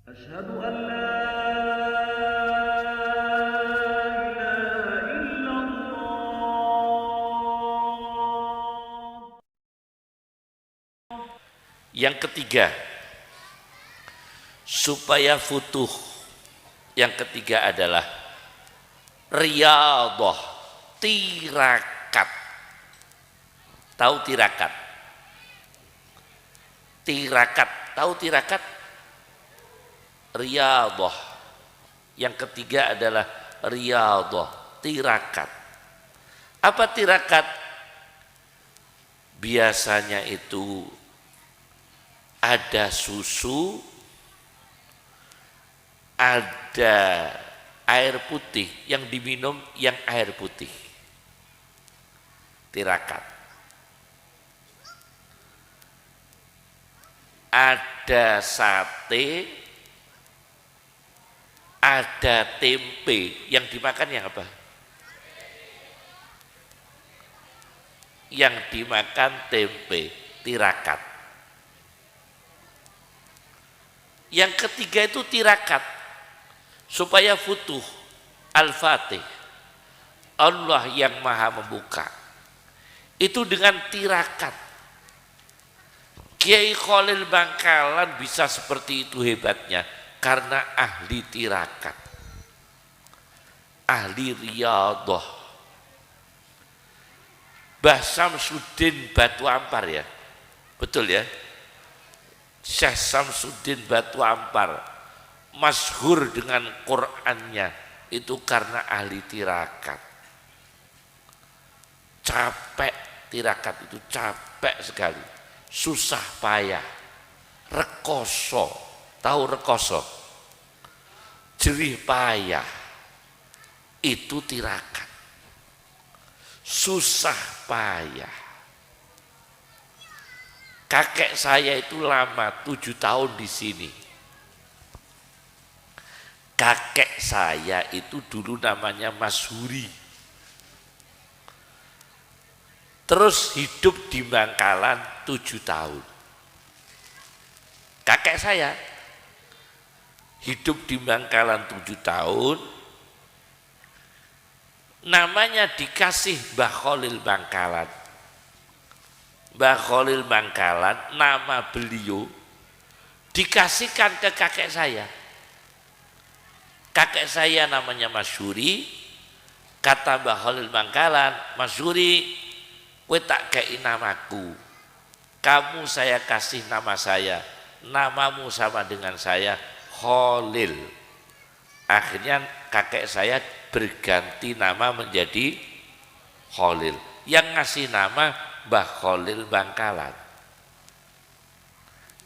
أشهد أن لا إله إلا الله. Yang ketiga, supaya futuh. Yang ketiga adalah riyadhah, tirakat. Tahu tirakat? Tirakat, tahu tirakat? Riyadhah. Yang ketiga adalah riyadhah, tirakat. Apa tirakat? Biasanya itu ada susu, ada air putih, yang diminum yang air putih. Tirakat. Ada sate, ada tempe, yang dimakan yang apa? Yang dimakan tempe, tirakat. Yang ketiga itu tirakat, supaya futuh, al-fatih, Allah yang maha membuka, itu dengan tirakat. Kiai Khalil Bangkalan bisa seperti itu hebatnya karena ahli tirakat, ahli riyadhah. Mbah Samsudin Batu Ampar, ya betul ya, Syekh Samsudin Batu Ampar masyhur dengan Qur'annya itu karena ahli tirakat. Capek, tirakat itu capek sekali, susah payah, rekoso, tahu rekoso, jerih payah, itu tirakat, susah payah. Kakek saya itu lama 7 tahun di sini. Kakek saya itu dulu namanya Mas Huri, terus hidup di Bangkalan 7 tahun. Kakek saya hidup di Bangkalan 7 tahun, namanya dikasih Mbah Khalil Bangkalan. Mbah Khalil Bangkalan, nama beliau dikasihkan ke kakek saya. Kakek saya namanya Mas Huri, kata Mbah Khalil Bangkalan, Mas Huri, kowe tak kei namaku, kamu saya kasih nama saya, namamu sama dengan saya, Khalil. Akhirnya kakek saya berganti nama menjadi Khalil. Yang ngasih nama Mbah Khalil Bangkalan.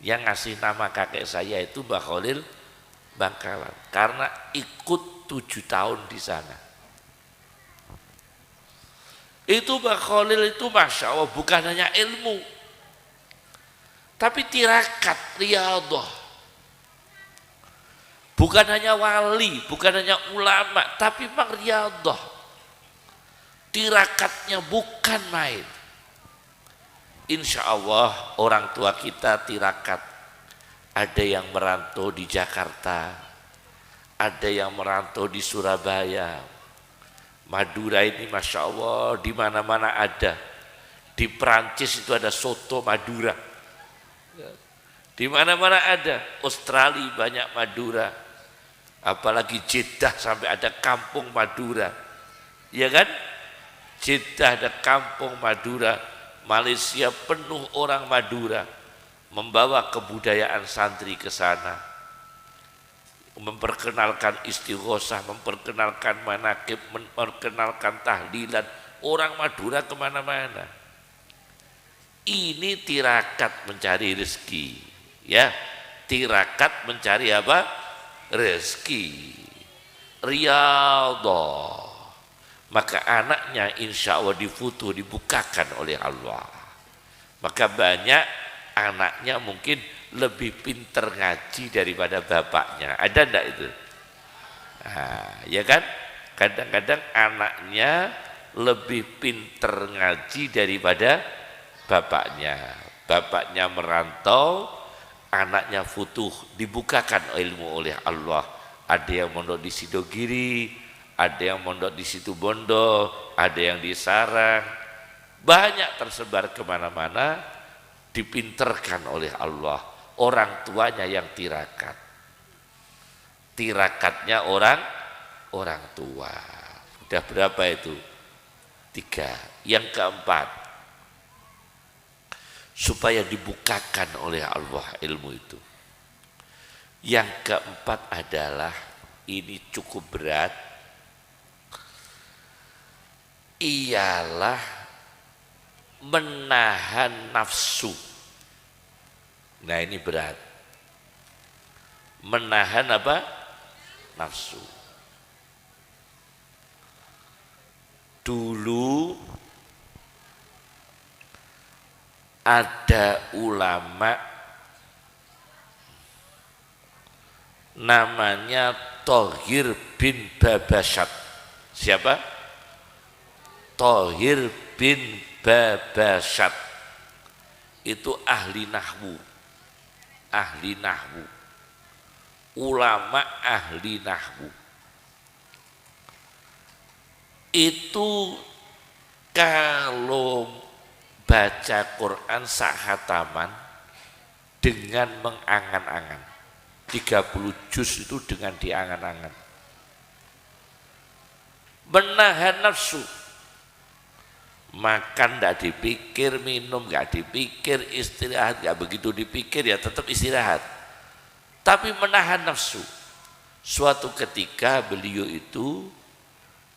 Yang ngasih nama kakek saya itu Mbah Khalil Bangkalan karena ikut 7 tahun di sana. Itu Mbah Khalil itu Masya Allah bukan hanya ilmu, tapi tirakat, riyadhah. Bukan hanya wali, bukan hanya ulama, tapi memang riyadhah. Tirakatnya bukan main. Insya Allah orang tua kita tirakat. Ada yang merantau di Jakarta, ada yang merantau di Surabaya, Madura ini Masya Allah di mana-mana ada. Di Perancis itu ada soto Madura, di mana-mana ada. Australia banyak Madura, apalagi Jeddah sampai ada kampung Madura, ya kan? Jeddah ada kampung Madura, Malaysia penuh orang Madura, membawa kebudayaan santri ke sana, memperkenalkan istighosah, memperkenalkan manakib, memperkenalkan tahlilan. Orang Madura kemana-mana. Ini tirakat mencari rezeki, ya. Tirakat mencari apa? Rezeki, riyadhah. Maka anaknya insya Allah difutuh, dibukakan oleh Allah. Maka banyak anaknya mungkin lebih pinter ngaji daripada bapaknya. Ada enggak itu? Nah, ya kan? Kadang-kadang anaknya lebih pinter ngaji daripada bapaknya. Bapaknya merantau, anaknya futuh, dibukakan ilmu oleh Allah. Ada yang mondok di Sidogiri, ada yang mondok di Situbondo, ada yang di Sarang, banyak tersebar kemana-mana, dipinterkan oleh Allah. Orang tuanya yang tirakat, tirakatnya orang tua. Sudah berapa itu? 3. Yang keempat, supaya dibukakan oleh Allah ilmu itu. Yang keempat adalah, ini cukup berat, ialah menahan nafsu. Nah ini berat. Menahan apa? Nafsu. Dulu ada ulama namanya Thohir bin Babasyat. Siapa? Thohir bin Babasyat. Itu ahli nahwu. Ahli nahwu, ulama ahli nahwu. Itu kalau baca Quran sahataman dengan mengangan-angan, 30 juz itu dengan diangan-angan. Menahan nafsu, makan tidak dipikir, minum nggak dipikir, istirahat nggak begitu dipikir, ya tetap istirahat, tapi menahan nafsu. Suatu ketika beliau itu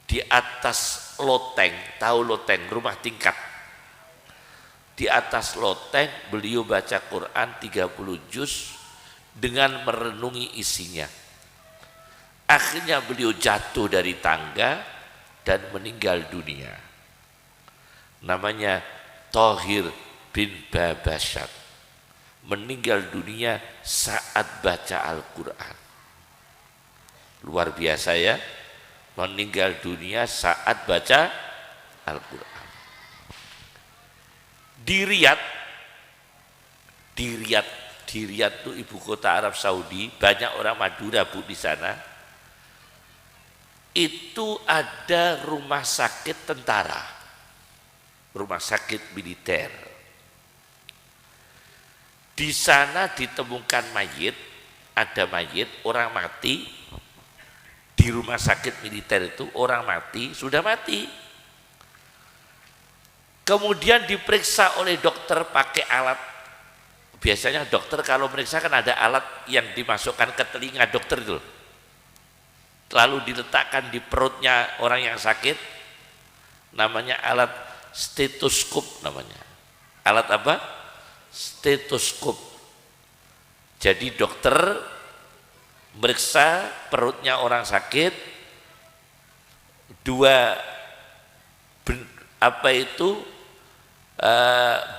di atas loteng, tahu loteng, rumah tingkat, di atas loteng beliau baca Quran 30 juz dengan merenungi isinya. Akhirnya beliau jatuh dari tangga dan meninggal dunia. Namanya Thohir bin Babasyat, meninggal dunia saat baca Al-Quran. Luar biasa ya, meninggal dunia saat baca Al-Quran. Di Riyadh itu ibu kota Arab Saudi, banyak orang Madura Bu di sana. Itu ada rumah sakit tentara, rumah sakit militer. Di sana ditemukan mayit, ada mayit orang mati di rumah sakit militer itu, orang mati, sudah mati. Kemudian diperiksa oleh dokter pakai alat. Biasanya dokter kalau meriksa kan ada alat yang dimasukkan ke telinga dokter itu, lalu diletakkan di perutnya orang yang sakit, namanya alat stetoskop namanya. Alat apa? Stetoskop. Jadi dokter meriksa perutnya orang sakit,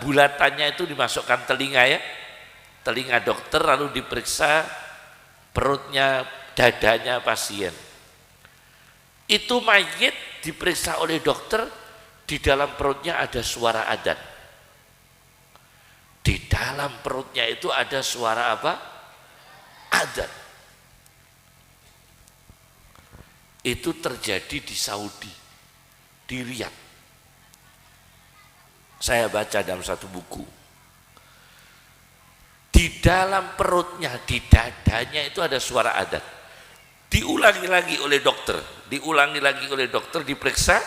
bulatannya itu dimasukkan telinga ya, telinga dokter, lalu diperiksa perutnya, dadanya pasien. Itu mayit diperiksa oleh dokter, di dalam perutnya ada suara adzan. Di dalam perutnya itu ada suara apa? Adzan. Itu terjadi di Saudi, di Riyadh. Saya baca dalam satu buku. Di dalam perutnya, di dadanya itu ada suara adzan. Diulangi lagi oleh dokter, diperiksa,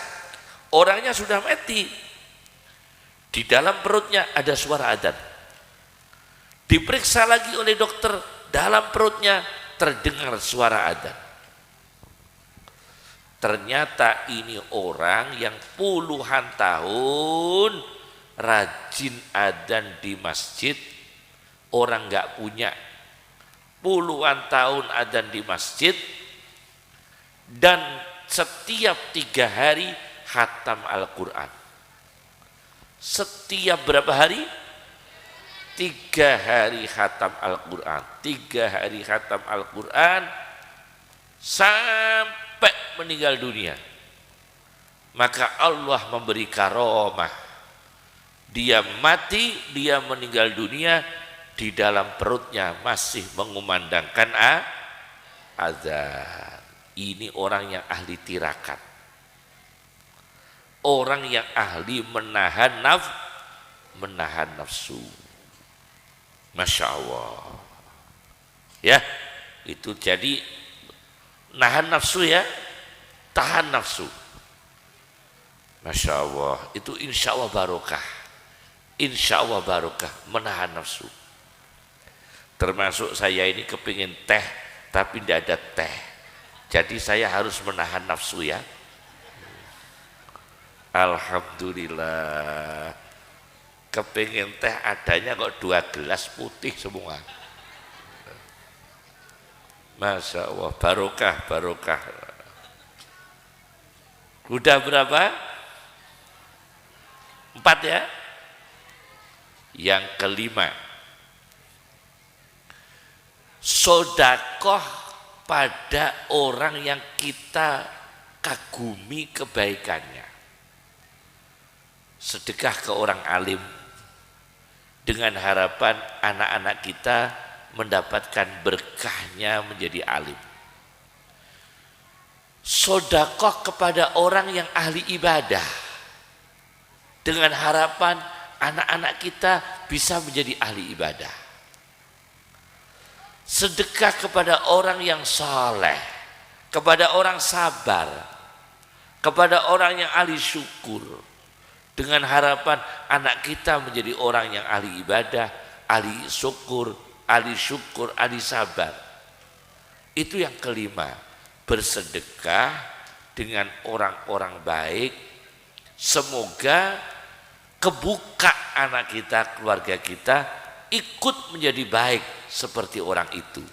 orangnya sudah mati. Di dalam perutnya ada suara adzan. Diperiksa lagi oleh dokter, dalam perutnya terdengar suara adzan. Ternyata ini orang yang puluhan tahun rajin adzan di masjid, orang nggak punya, puluhan tahun adzan di masjid, dan setiap 3 hari khatam Al-Quran. Setiap berapa hari? 3 hari khatam Al-Quran. 3 hari khatam Al-Quran sampai meninggal dunia. Maka Allah memberi karomah. Dia mati, dia meninggal dunia di dalam perutnya masih mengumandangkan azan. Ini orang yang ahli tirakat, orang yang ahli menahan nafsu. Masya Allah ya, itu jadi nahan nafsu ya, tahan nafsu. Masya Allah, itu insya Allah barokah, insya Allah barokah menahan nafsu. Termasuk saya ini kepingin teh tapi tidak ada teh, jadi saya harus menahan nafsu ya. Alhamdulillah, kepingin teh adanya kok 2 gelas putih semua. Masya Allah, barokah, barokah. Udah berapa? 4 ya. Yang kelima, sodakoh pada orang yang kita kagumi kebaikannya. Sedekah ke orang alim dengan harapan anak-anak kita mendapatkan berkahnya menjadi alim. Sodakoh kepada orang yang ahli ibadah dengan harapan anak-anak kita bisa menjadi ahli ibadah. Sedekah kepada orang yang saleh, kepada orang sabar, kepada orang yang ahli syukur, dengan harapan anak kita menjadi orang yang ahli ibadah, ahli syukur, ahli sabar. Itu yang kelima, bersedekah dengan orang-orang baik. Semoga kebuka anak kita, keluarga kita ikut menjadi baik seperti orang itu.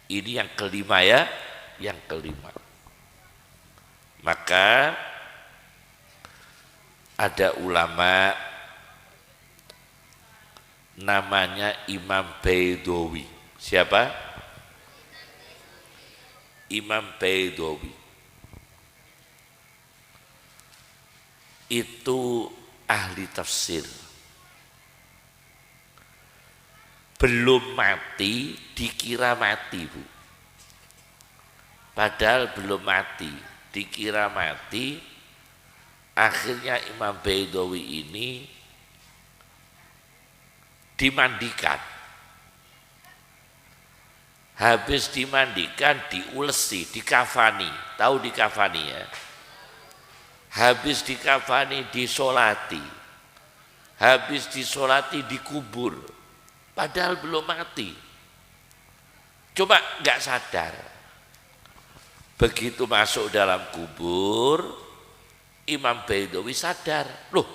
Ini yang kelima ya, yang kelima. Maka ada ulama namanya Imam Baidawi. Siapa? Imam Baidawi. Itu ahli tafsir. Belum mati dikira mati, Bu. Padahal belum mati, dikira mati. Akhirnya Imam Baidawi ini dimandikan. Habis dimandikan, diulesi, dikafani. Tahu dikafani ya? Habis dikafani, disolati. Habis disolati, dikubur. Padahal belum mati. Coba nggak sadar. Begitu masuk dalam kubur, Imam Baidawi sadar. Loh,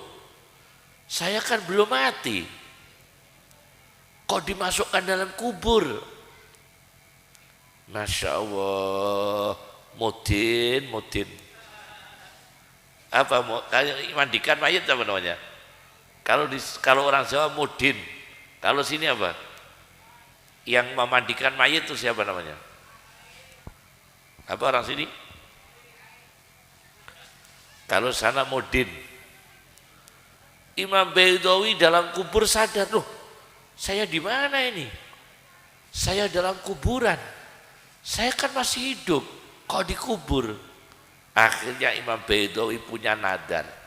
saya kan belum mati. Kok dimasukkan dalam kubur? Masya Allah, mudin. Apa mandikan mayat apa namanya? Kalau orang Jawa mudin. Kalau sini apa? Yang memandikan mayat itu siapa namanya? Apa orang sini? Kalau sana mudin. Imam Baidawi dalam kubur sadar, loh, saya di mana ini? Saya dalam kuburan. Saya kan masih hidup, kok dikubur? Akhirnya Imam Baidawi punya nadar.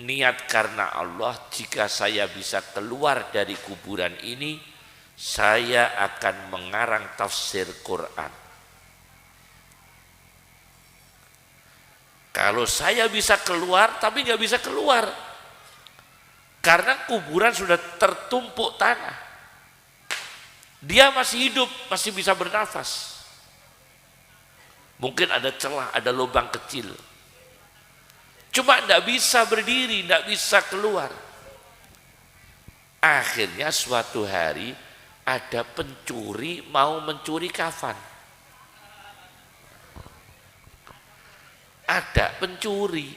Niat karena Allah, jika saya bisa keluar dari kuburan ini, saya akan mengarang tafsir Quran. Kalau saya bisa keluar, tapi nggak bisa keluar. Karena kuburan sudah tertumpuk tanah. Dia masih hidup, masih bisa bernafas. Mungkin ada celah, ada lubang kecil. Cuma tidak bisa berdiri, tidak bisa keluar. Akhirnya suatu hari ada pencuri mau mencuri kafan. Ada pencuri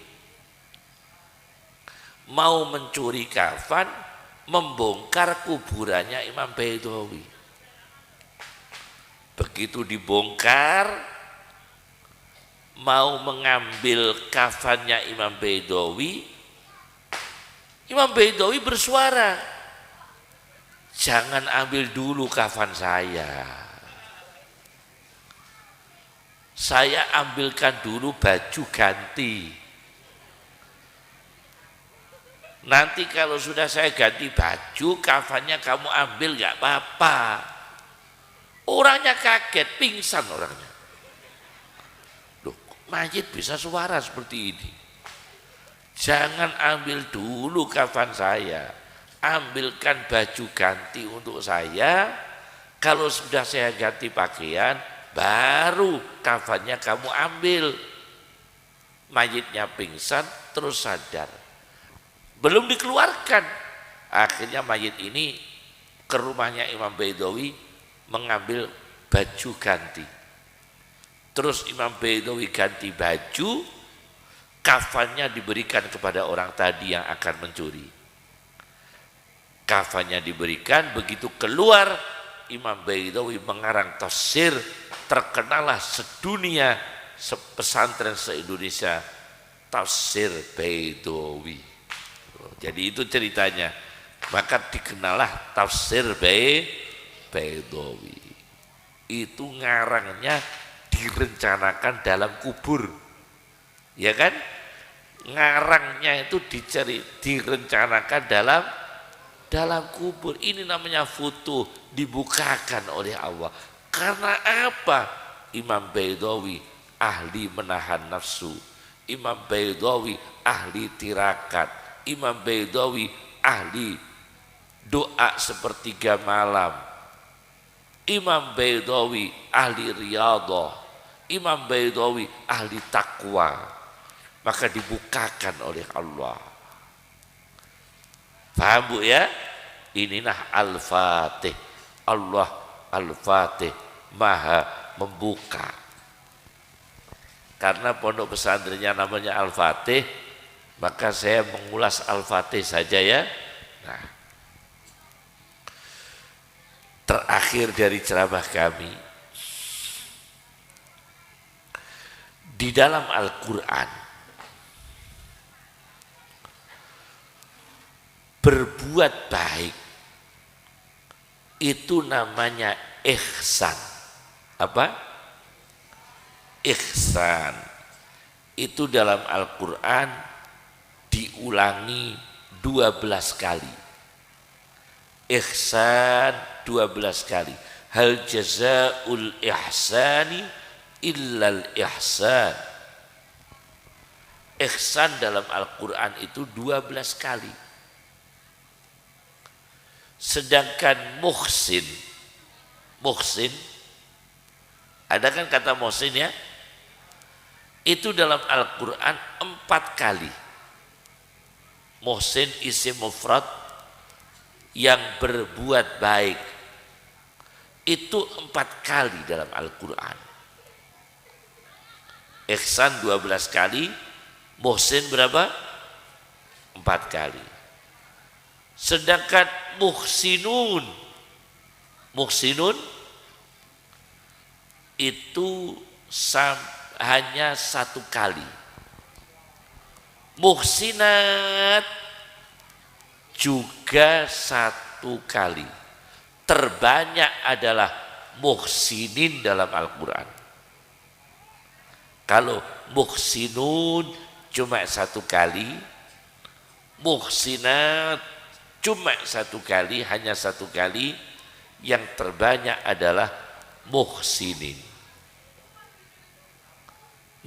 mau mencuri kafan, membongkar kuburannya Imam Baidawi. Begitu dibongkar, mau mengambil kafannya Imam Baidawi, Imam Baidawi bersuara, Jangan ambil dulu kafan saya. Saya ambilkan dulu baju ganti. Nanti kalau sudah saya ganti baju, kafannya kamu ambil gak apa-apa. Orangnya kaget, pingsan orangnya. Loh, mayit bisa suara seperti ini. Jangan ambil dulu kafan saya. Ambilkan baju ganti untuk saya. Kalau sudah saya ganti pakaian, baru kafannya kamu ambil. Mayitnya pingsan, terus sadar. Belum dikeluarkan. Akhirnya mayit ini ke rumahnya Imam Baidawi mengambil baju ganti. Terus Imam Baidawi ganti baju, kafannya diberikan kepada orang tadi yang akan mencuri. Kafannya diberikan, begitu keluar Imam Baidawi mengarang tafsir, terkenalah sedunia, pesantren se-Indonesia, tafsir Baidawi. Jadi itu ceritanya. Maka dikenalah tafsir Baidawi. Itu ngarangnya direncanakan dalam kubur. Ya kan? Ngarangnya itu direncanakan dalam kubur. Ini namanya foto dibukakan oleh Allah. Karena apa? Imam Baidawi ahli menahan nafsu. Imam Baidawi ahli tirakat. Imam Baidawi ahli doa sepertiga malam. Imam Baidawi ahli riyadhah. Imam Baidawi ahli takwa. Maka dibukakan oleh Allah. Paham Bu ya? Inilah Al-Fatih. Allah Al-Fatih Maha membuka. Karena pondok pesantrennya namanya Al-Fatih, maka saya mengulas Al-Fatih saja ya. Nah, terakhir dari ceramah kami, di dalam Al-Quran berbuat baik itu namanya ihsan. Apa? Ihsan. Itu dalam Al-Quran diulangi 12 kali. Ihsan 12 kali. Hal jazaul ihsani illal ihsan. Ihsan dalam Al-Quran itu 12 kali. Sedangkan muhsin, ada kan kata muhsin ya? Itu dalam Al-Quran 4 kali. Muhsin isim mufrad yang berbuat baik. Itu 4 kali dalam Al-Quran. Ihsan 12 kali, muhsin berapa? 4 kali. Sedangkan muhsinun itu hanya 1 kali. Muhsinat juga 1 kali. Terbanyak adalah muhsinin dalam Al-Quran. Kalau muhsinun cuma 1 kali, muhsinat cuma 1 kali, hanya 1 kali, yang terbanyak adalah muhsinin.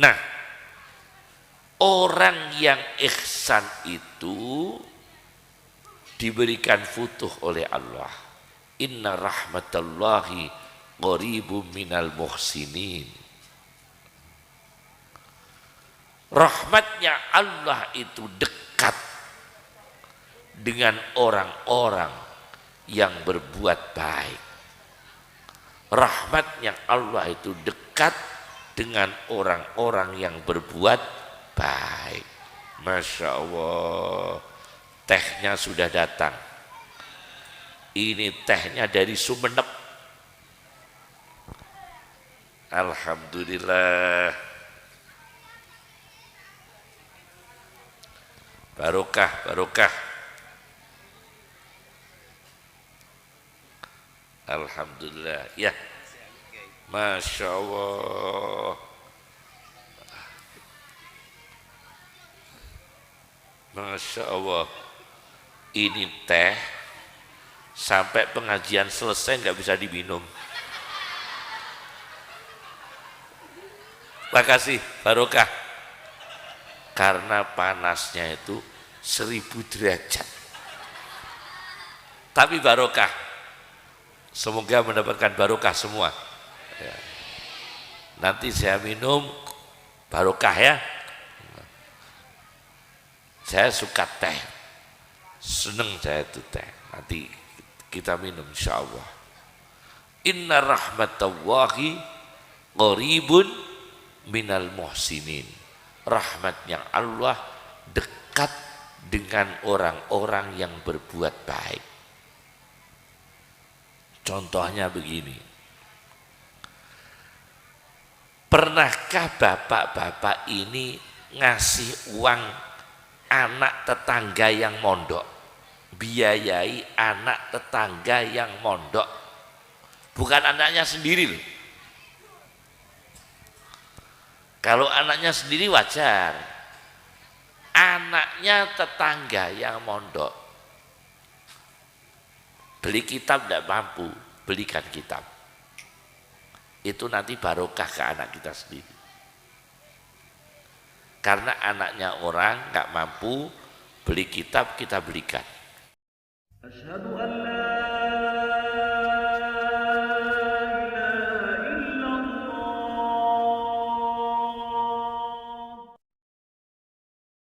Nah, orang yang ihsan itu diberikan futuh oleh Allah. Inna rahmatallahi qaribum minal muhsinin. Rahmatnya Allah itu dekat dengan orang-orang yang berbuat baik. Rahmatnya Allah itu dekat dengan orang-orang yang berbuat baik. Masya Allah, tehnya sudah datang. Ini tehnya dari Sumeneb. Alhamdulillah. Barokah, barokah. Alhamdulillah. Ya, Masya Allah. Masya Allah. Ini teh sampai pengajian selesai nggak bisa diminum. Makasih, barokah. Karena panasnya itu 1000 derajat. Tapi barokah. Semoga mendapatkan barokah semua. Ya. Nanti saya minum barokah ya. Saya suka teh, seneng saya itu teh. Nanti kita minum insya Allah. Inna rahmatallahi qaribun minal muhsinin. Rahmatnya Allah dekat dengan orang-orang yang berbuat baik. Contohnya begini. Pernahkah bapak-bapak ini ngasih uang anak tetangga yang mondok, biayai anak tetangga yang mondok, bukan anaknya sendiri loh. Kalau anaknya sendiri wajar, anaknya tetangga yang mondok, beli kitab tidak mampu, belikan kitab, itu nanti barokah ke anak kita sendiri. Karena anaknya orang nggak mampu beli kitab, kita belikan. أشهد